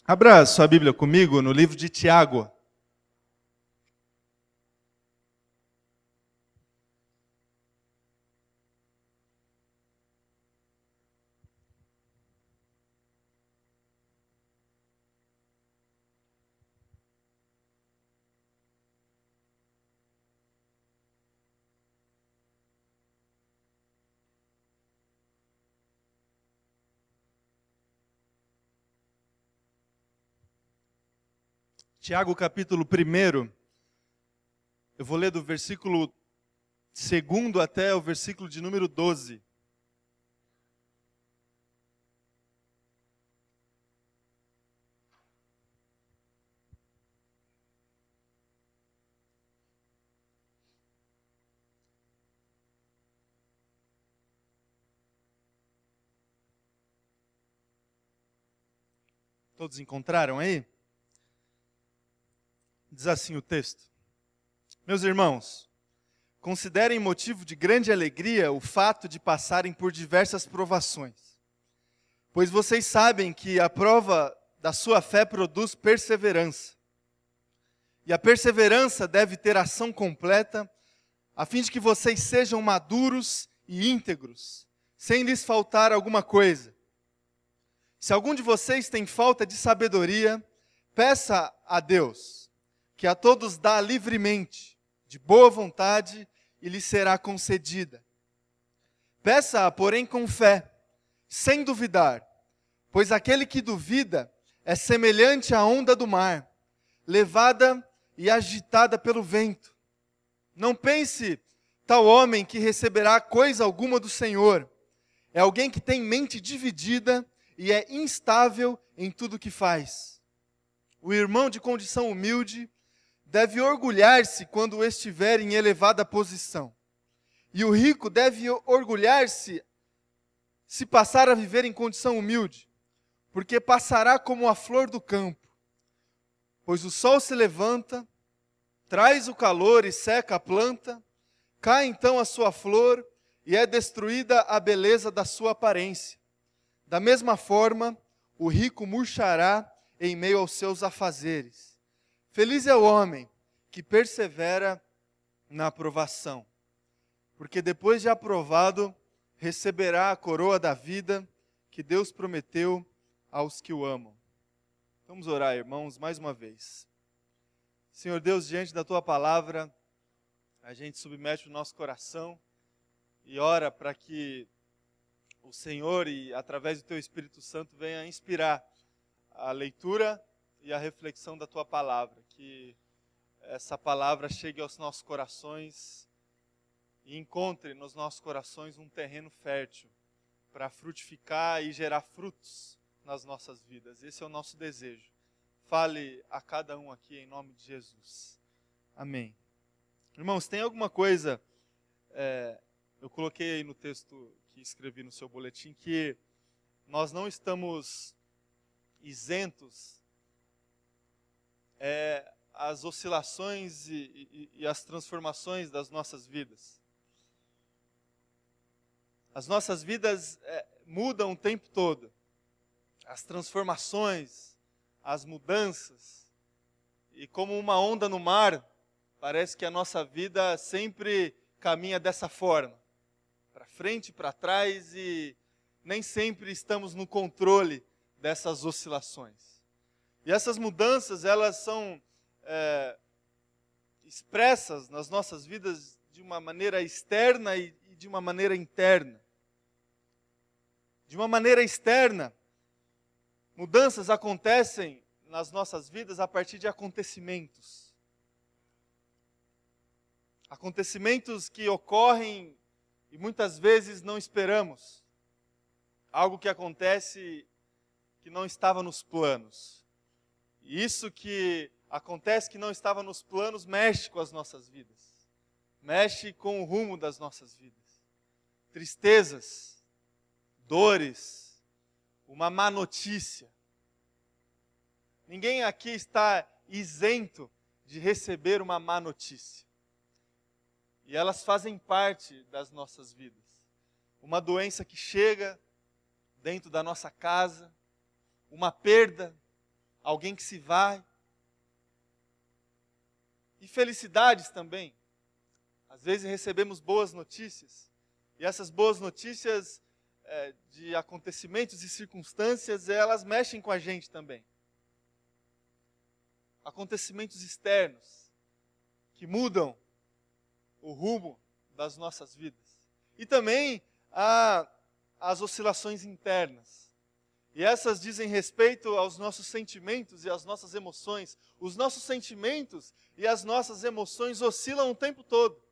Abra sua Bíblia comigo no livro de Tiago. Tiago, capítulo 1, eu vou ler do versículo 2 até o versículo de número 12. Todos encontraram aí? Diz assim o texto: Meus irmãos, considerem motivo de grande alegria o fato de passarem por diversas provações, pois vocês sabem que a prova da sua fé produz perseverança. E a perseverança deve ter ação completa, a fim de que vocês sejam maduros e íntegros, sem lhes faltar alguma coisa. Se algum de vocês tem falta de sabedoria, peça a Deus, que a todos dá livremente, de boa vontade, e lhe será concedida. Peça-a, porém, com fé, sem duvidar, pois aquele que duvida é semelhante à onda do mar, levada e agitada pelo vento. Não pense tal homem que receberá coisa alguma do Senhor. É alguém que tem mente dividida e é instável em tudo o que faz. O irmão de condição humilde deve orgulhar-se quando estiver em elevada posição. E o rico deve orgulhar-se se passar a viver em condição humilde, porque passará como a flor do campo. Pois o sol se levanta, traz o calor e seca a planta, cai então a sua flor e é destruída a beleza da sua aparência. Da mesma forma, o rico murchará em meio aos seus afazeres. Feliz é o homem que persevera na aprovação, porque depois de aprovado, receberá a coroa da vida que Deus prometeu aos que o amam. Vamos orar, irmãos, mais uma vez. Senhor Deus, diante da Tua palavra, a gente submete o nosso coração e ora para que o Senhor, e através do Teu Espírito Santo, venha inspirar a leitura e a reflexão da Tua palavra, que essa palavra chegue aos nossos corações e encontre nos nossos corações um terreno fértil para frutificar e gerar frutos nas nossas vidas. Esse é o nosso desejo. Fale a cada um aqui em nome de Jesus. Amém. Irmãos, tem alguma coisa, eu coloquei aí no texto que escrevi no seu boletim, que nós não estamos isentos às oscilações e às transformações das nossas vidas. As nossas vidas mudam o tempo todo. As transformações, as mudanças. E como uma onda no mar, parece que a nossa vida sempre caminha dessa forma. Para frente, para trás, e nem sempre estamos no controle dessas oscilações. E essas mudanças, elas são expressas nas nossas vidas de uma maneira externa e de uma maneira interna. De uma maneira externa, mudanças acontecem nas nossas vidas a partir de acontecimentos. Acontecimentos que ocorrem e muitas vezes não esperamos. Algo que acontece que não estava nos planos. E isso que acontece que não estava nos planos mexe com as nossas vidas. Mexe com o rumo das nossas vidas. Tristezas, dores, uma má notícia. Ninguém aqui está isento de receber uma má notícia. E elas fazem parte das nossas vidas. Uma doença que chega dentro da nossa casa, uma perda, alguém que se vai. E felicidades também. Às vezes recebemos boas notícias. E essas boas notícias de acontecimentos e circunstâncias, elas mexem com a gente também. Acontecimentos externos que mudam o rumo das nossas vidas. E também as oscilações internas. E essas dizem respeito aos nossos sentimentos e às nossas emoções. Os nossos sentimentos e as nossas emoções oscilam o tempo todo.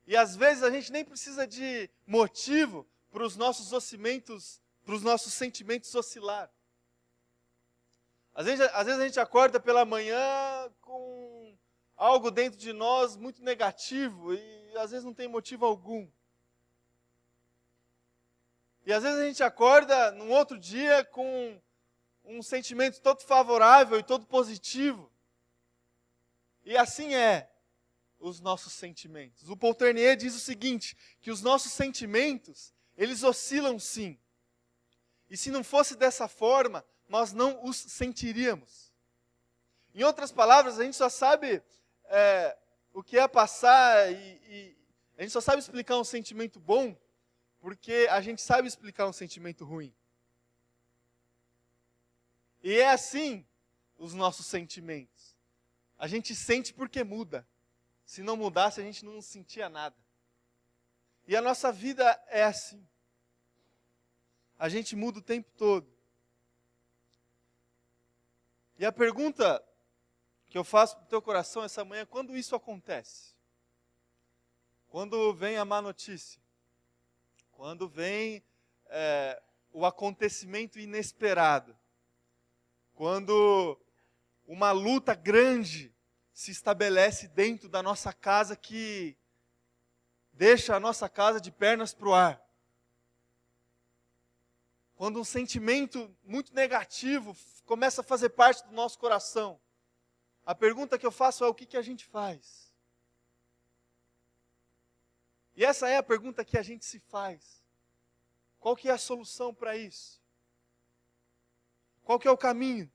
E às vezes a gente nem precisa de motivo para os nossos sentimentos oscilar. Às vezes a gente acorda pela manhã com algo dentro de nós muito negativo e às vezes não tem motivo algum. E às vezes a gente acorda num outro dia com um sentimento todo favorável e todo positivo. E assim é os nossos sentimentos. O Paul Tournier diz o seguinte, que os nossos sentimentos, eles oscilam sim. E se não fosse dessa forma, nós não os sentiríamos. Em outras palavras, a gente só sabe o que é passar e a gente só sabe explicar um sentimento bom porque a gente sabe explicar um sentimento ruim. E é assim os nossos sentimentos. A gente sente porque muda. Se não mudasse, a gente não sentia nada. E a nossa vida é assim. A gente muda o tempo todo. E a pergunta que eu faço para o teu coração essa manhã, quando isso acontece? Quando vem a má notícia? Quando vem o acontecimento inesperado? Quando uma luta grande se estabelece dentro da nossa casa que deixa a nossa casa de pernas para o ar. Quando um sentimento muito negativo começa a fazer parte do nosso coração. A pergunta que eu faço é o que a gente faz? E essa é a pergunta que a gente se faz. Qual que é a solução para isso? Qual que é o caminho?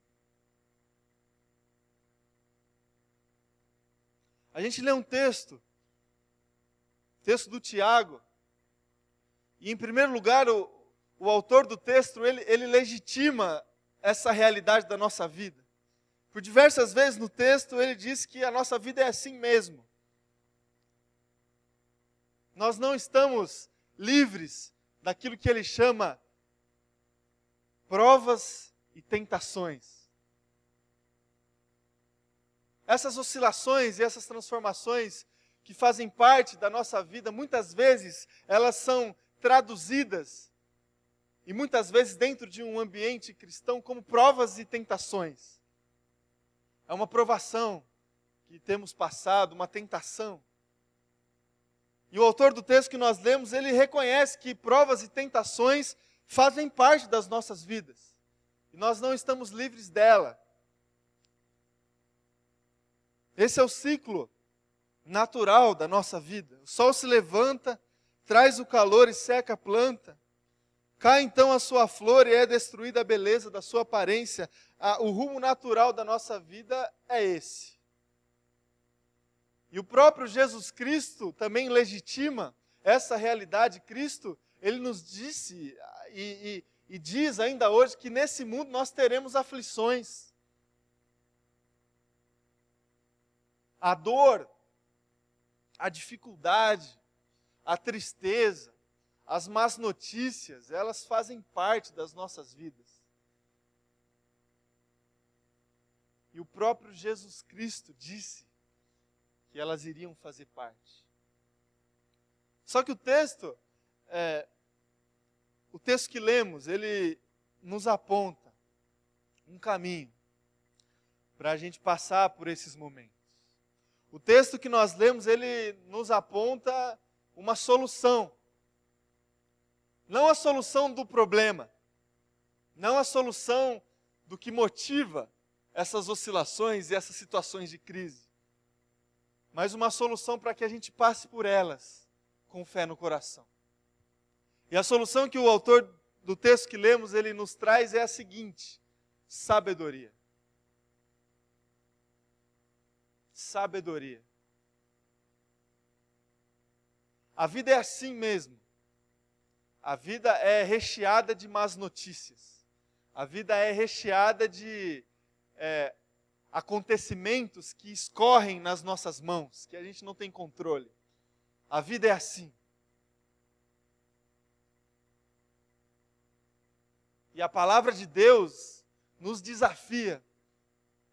A gente lê um texto do Tiago, e em primeiro lugar o autor do texto, ele legitima essa realidade da nossa vida. Por diversas vezes no texto ele diz que a nossa vida é assim mesmo. Nós não estamos livres daquilo que ele chama provas e tentações. Essas oscilações e essas transformações que fazem parte da nossa vida, muitas vezes elas são traduzidas, e muitas vezes dentro de um ambiente cristão, como provas e tentações. É uma provação que temos passado, uma tentação. E o autor do texto que nós lemos, ele reconhece que provas e tentações fazem parte das nossas vidas. E nós não estamos livres dela. Esse é o ciclo natural da nossa vida. O sol se levanta, traz o calor e seca a planta. Cai então a sua flor e é destruída a beleza da sua aparência. O rumo natural da nossa vida é esse. E o próprio Jesus Cristo também legitima essa realidade. Cristo, ele nos disse e diz ainda hoje que nesse mundo nós teremos aflições. A dor, a dificuldade, a tristeza, as más notícias, elas fazem parte das nossas vidas. E o próprio Jesus Cristo disse que elas iriam fazer parte. Só que o texto que lemos, ele nos aponta um caminho para a gente passar por esses momentos. O texto que nós lemos, ele nos aponta uma solução. Não a solução do problema, não a solução do que motiva essas oscilações e essas situações de crise, mas uma solução para que a gente passe por elas com fé no coração. E a solução que o autor do texto que lemos, ele nos traz é a seguinte: sabedoria. Sabedoria. A vida é assim mesmo. A vida é recheada de más notícias. A vida é recheada de acontecimentos que escorrem nas nossas mãos, que a gente não tem controle. A vida é assim. E a palavra de Deus nos desafia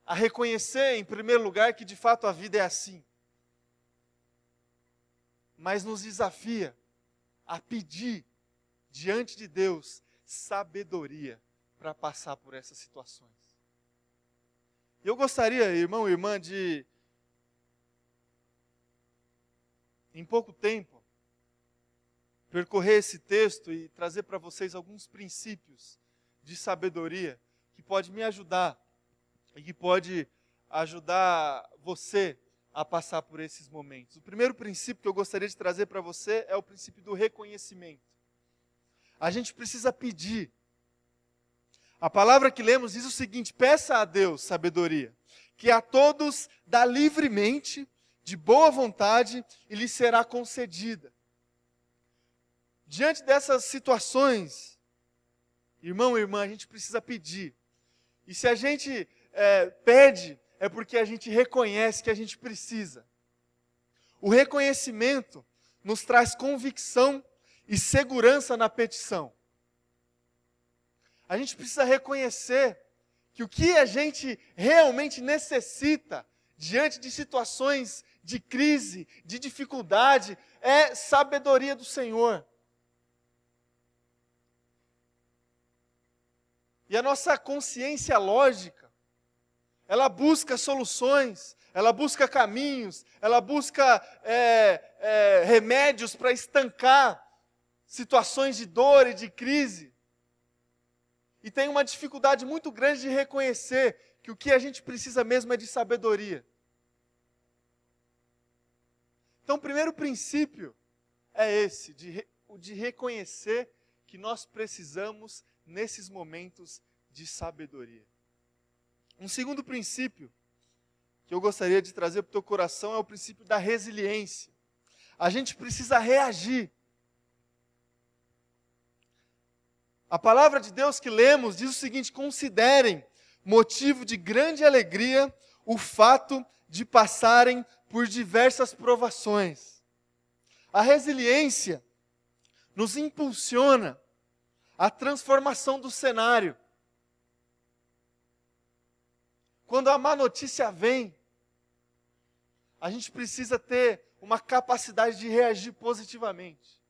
a reconhecer, em primeiro lugar, que de fato a vida é assim. Mas nos desafia a pedir diante de Deus sabedoria para passar por essas situações. Eu gostaria, irmão e irmã, de, em pouco tempo, percorrer esse texto e trazer para vocês alguns princípios de sabedoria que pode me ajudar e que pode ajudar você a passar por esses momentos. O primeiro princípio que eu gostaria de trazer para você é o princípio do reconhecimento. A gente precisa pedir. A palavra que lemos diz o seguinte: peça a Deus sabedoria, que a todos dá livremente, de boa vontade, e lhe será concedida. Diante dessas situações, irmão e irmã, a gente precisa pedir. E se a gente pede, é porque a gente reconhece que a gente precisa. O reconhecimento nos traz convicção e segurança na petição. A gente precisa reconhecer que o que a gente realmente necessita diante de situações de crise, de dificuldade, é sabedoria do Senhor. E a nossa consciência lógica, ela busca soluções, ela busca caminhos, ela busca remédios para estancar situações de dor e de crise. E tem uma dificuldade muito grande de reconhecer que o que a gente precisa mesmo é de sabedoria. Então, o primeiro princípio é esse, de reconhecer que nós precisamos, nesses momentos, de sabedoria. Um segundo princípio que eu gostaria de trazer para o teu coração é o princípio da resiliência. A gente precisa reagir. A palavra de Deus que lemos diz o seguinte: considerem motivo de grande alegria o fato de passarem por diversas provações. A resiliência nos impulsiona à transformação do cenário. Quando a má notícia vem, a gente precisa ter uma capacidade de reagir positivamente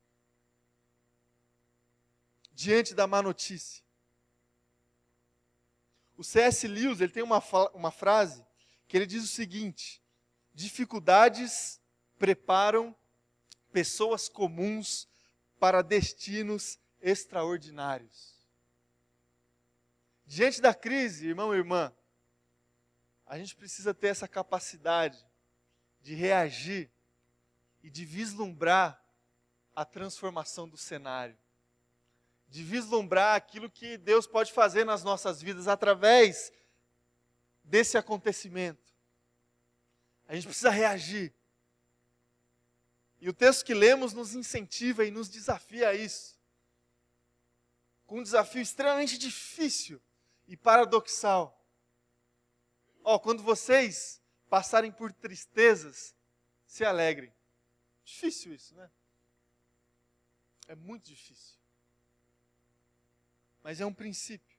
diante da má notícia. O C.S. Lewis, ele tem uma frase que ele diz o seguinte: dificuldades preparam pessoas comuns para destinos extraordinários. Diante da crise, irmão e irmã, a gente precisa ter essa capacidade de reagir e de vislumbrar a transformação do cenário. De vislumbrar aquilo que Deus pode fazer nas nossas vidas através desse acontecimento. A gente precisa reagir. E o texto que lemos nos incentiva e nos desafia a isso. Com um desafio extremamente difícil e paradoxal. Quando vocês passarem por tristezas, se alegrem. Difícil isso, né? É muito difícil. Mas é um princípio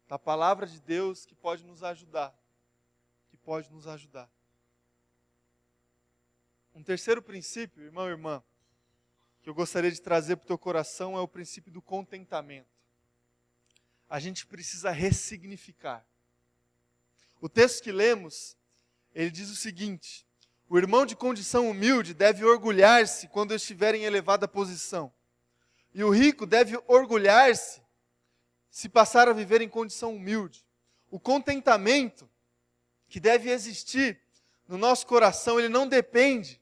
da palavra de Deus que pode nos ajudar. Um terceiro princípio, irmão e irmã, que eu gostaria de trazer para o teu coração é o princípio do contentamento. A gente precisa ressignificar. O texto que lemos, ele diz o seguinte: o irmão de condição humilde deve orgulhar-se quando estiver em elevada posição. E o rico deve orgulhar-se se passar a viver em condição humilde. O contentamento que deve existir no nosso coração, ele não depende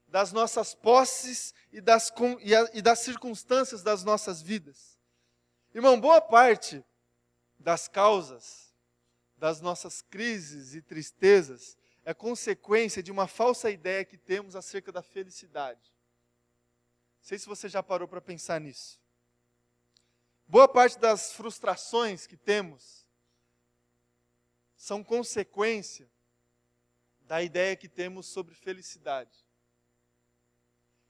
das nossas posses e das circunstâncias das nossas vidas. Irmão, boa parte das causas das nossas crises e tristezas é consequência de uma falsa ideia que temos acerca da felicidade. Não sei se você já parou para pensar nisso. Boa parte das frustrações que temos são consequência da ideia que temos sobre felicidade.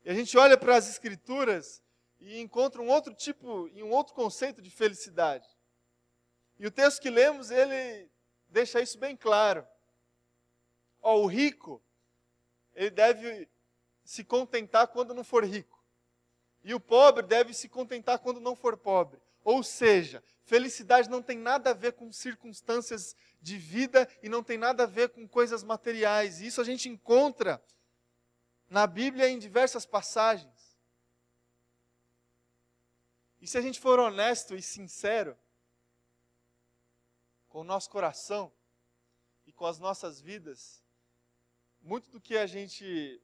E a gente olha para as Escrituras e encontra um outro tipo e um outro conceito de felicidade. E o texto que lemos, ele deixa isso bem claro. O rico, ele deve se contentar quando não for rico. E o pobre deve se contentar quando não for pobre. Ou seja, felicidade não tem nada a ver com circunstâncias de vida e não tem nada a ver com coisas materiais. E isso a gente encontra na Bíblia em diversas passagens. E se a gente for honesto e sincero com o nosso coração e com as nossas vidas, muito do que a gente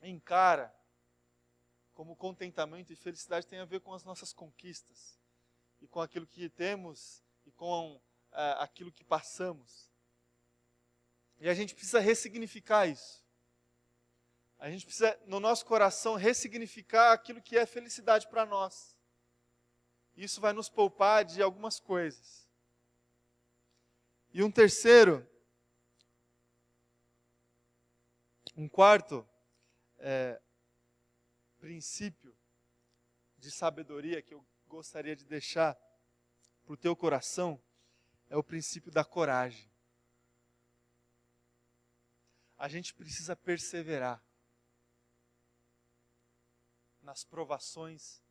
encara como contentamento e felicidade tem a ver com as nossas conquistas e com aquilo que temos e com aquilo que passamos. E a gente precisa ressignificar isso. A gente precisa, no nosso coração, ressignificar aquilo que é felicidade para nós. Isso vai nos poupar de algumas coisas. E um quarto princípio de sabedoria que eu gostaria de deixar para o teu coração é o princípio da coragem. A gente precisa perseverar nas provações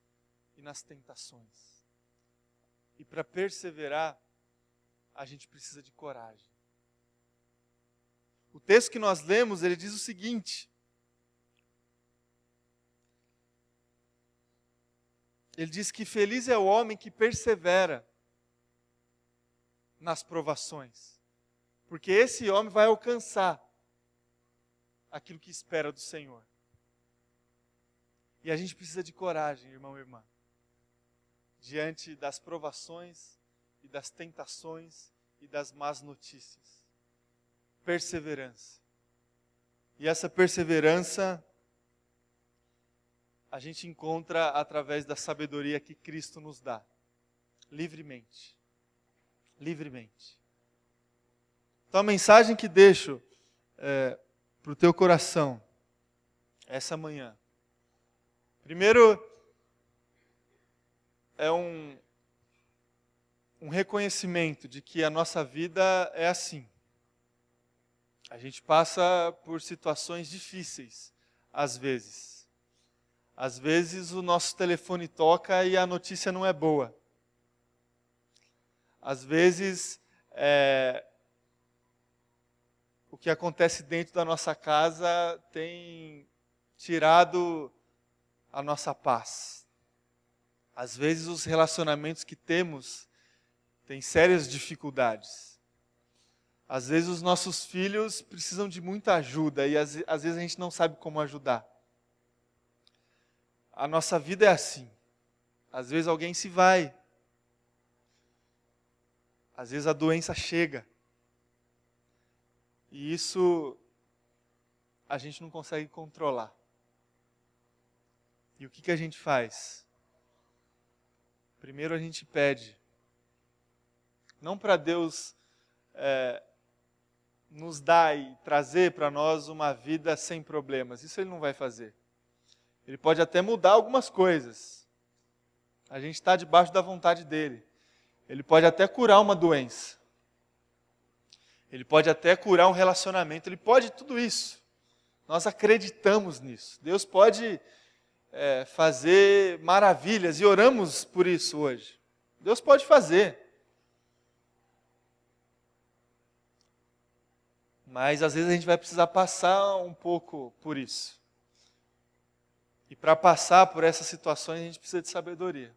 e nas tentações. E para perseverar, a gente precisa de coragem. O texto que nós lemos, ele diz o seguinte: ele diz que feliz é o homem que persevera nas provações, porque esse homem vai alcançar aquilo que espera do Senhor. E a gente precisa de coragem, irmão e irmã, diante das provações e das tentações e das más notícias. Perseverança. E essa perseverança a gente encontra através da sabedoria que Cristo nos dá, livremente. Livremente. Então a mensagem que deixo para o teu coração essa manhã, primeiro é um reconhecimento de que a nossa vida é assim. A gente passa por situações difíceis, às vezes. Às vezes o nosso telefone toca e a notícia não é boa. Às vezes o que acontece dentro da nossa casa tem tirado a nossa paz. Às vezes os relacionamentos que temos têm sérias dificuldades. Às vezes os nossos filhos precisam de muita ajuda e às vezes a gente não sabe como ajudar. A nossa vida é assim. Às vezes alguém se vai. Às vezes a doença chega. E isso a gente não consegue controlar. E o que a gente faz? Primeiro a gente pede. Não para Deus nos dar e trazer para nós uma vida sem problemas. Isso Ele não vai fazer. Ele pode até mudar algumas coisas. A gente está debaixo da vontade dEle. Ele pode até curar uma doença. Ele pode até curar um relacionamento. Ele pode tudo isso. Nós acreditamos nisso. Deus pode fazer maravilhas e oramos por isso hoje. Deus pode fazer. Mas às vezes a gente vai precisar passar um pouco por isso. E para passar por essas situações a gente precisa de sabedoria.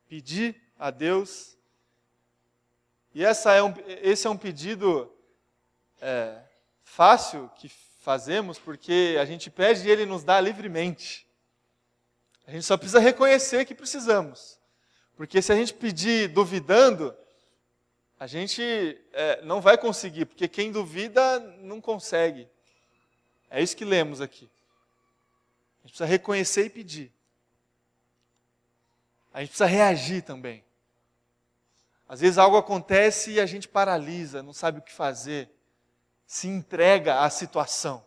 Pedir a Deus. E esse é um pedido fácil que fazemos, porque a gente pede e Ele nos dá livremente. A gente só precisa reconhecer que precisamos. Porque se a gente pedir duvidando, a gente não vai conseguir, porque quem duvida não consegue. É isso que lemos aqui. A gente precisa reconhecer e pedir. A gente precisa reagir também. Às vezes algo acontece e a gente paralisa, não sabe o que fazer. Se entrega à situação.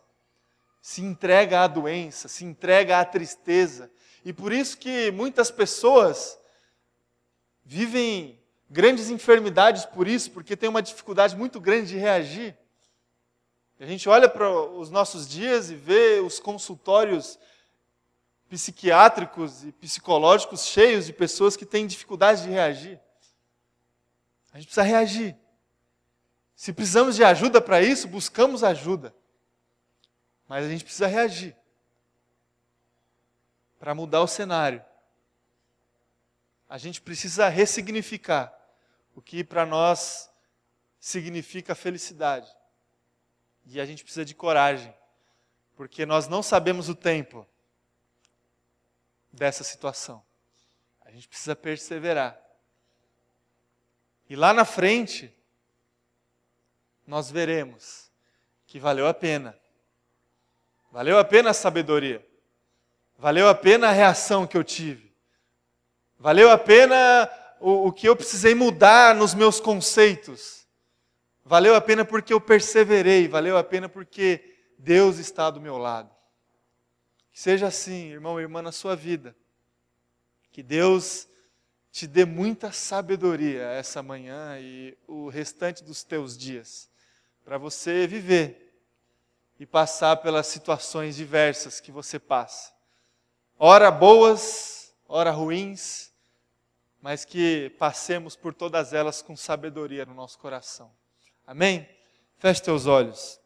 Se entrega à doença, se entrega à tristeza. E por isso que muitas pessoas vivem grandes enfermidades por isso, porque tem uma dificuldade muito grande de reagir. A gente olha para os nossos dias e vê os consultórios psiquiátricos e psicológicos cheios de pessoas que têm dificuldade de reagir. A gente precisa reagir. Se precisamos de ajuda para isso, buscamos ajuda. Mas a gente precisa reagir para mudar o cenário. A gente precisa ressignificar o que para nós significa felicidade. E a gente precisa de coragem, porque nós não sabemos o tempo dessa situação. A gente precisa perseverar. E lá na frente, nós veremos que valeu a pena. Valeu a pena a sabedoria. Valeu a pena a reação que eu tive. Valeu a pena o que eu precisei mudar nos meus conceitos. Valeu a pena porque eu perseverei. Valeu a pena porque Deus está do meu lado. Que seja assim, irmão e irmã, na sua vida. Que Deus te dê muita sabedoria essa manhã e o restante dos teus dias, para você viver e passar pelas situações diversas que você passa. Ora boas, ora ruins, mas que passemos por todas elas com sabedoria no nosso coração. Amém? Feche teus olhos.